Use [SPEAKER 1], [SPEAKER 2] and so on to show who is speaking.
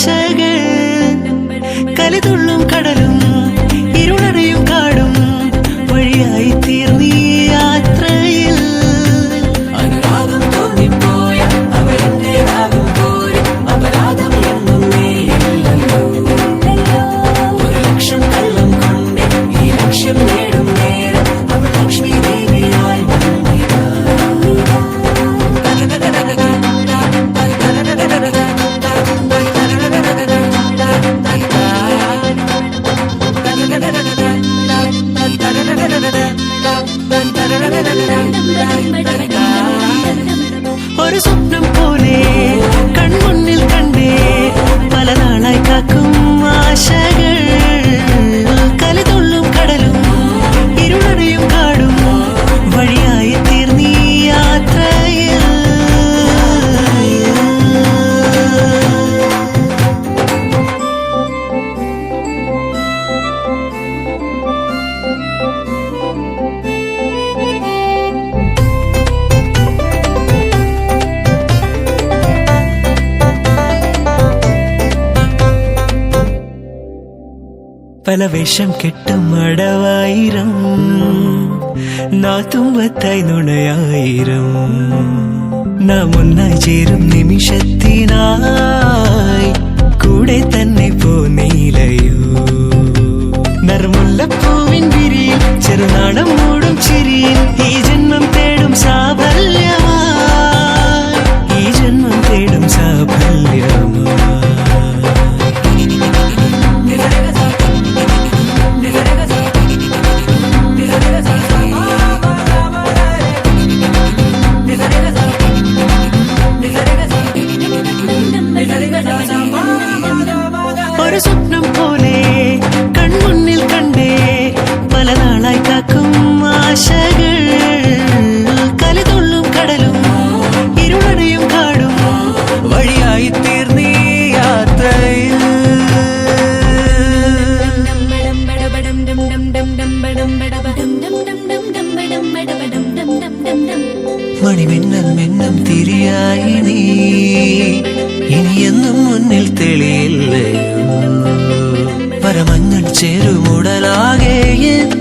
[SPEAKER 1] ആശകൾ കലിതുള്ളും കടലും ഇരുളടയും കാടും വഴിയായി തീർന്നീ യാത്രയിൽ അനുരാഗം തോന്നിപ്പോയ അവരെന്റേതാകും പോലും അപരാധം എന്നും നീയില്ലല്ലോ ഒരു ലക്ഷം കള്ളം കൊണ്ട് ഈ ലക്ഷ്യം നേടും നേരം അവൾ ലക്ഷ്മി ദേവിയായി വന്നിതാ ഒരു സ്വപ്നം പോലെ കൺമുന്നിൽ കണ്ടേ പല നാളായി കാക്കും ആശകൾ കലിതുള്ളും കടലും ഇരുളടയും കാടും വഴിയായി തീർന്നീ യാത്രയിൽ പല വേഷം കെട്ടും അടവായിരം നാത്തുമ്പത്തായി നുണയായിരം നാം ഒന്നായി ചേരും നിമിഷത്തിനായി കൂടെ തന്നെ പോന്നീലയോ നറുമുല്ലപ്പൂവിൻ വിരിയിൽ ചെറുനാടം മൂടും ചിരിയിൽ ഈ ജന്മം തേടും സാഫല്യമായി ഈ ജന്മം തേടും സാഫല്യമായി ഒരു സ്വപ്നം പോലെ കൺമുന്നിൽ കണ്ടേ പല നാളായി കാക്കും ആശകൾ കലിതുള്ളും കടലും ഇരുളടയും കാടും വഴിയായി തീർന്നീ യാത്രയിൽ മണിമിന്നൽ മിന്നം തിരിയായി നീ ഇനിയെന്നും മുന്നിൽ തെളിയില്ലയോ പരമഞ്ഞൾ ചേരുമുടലാകെ എൻ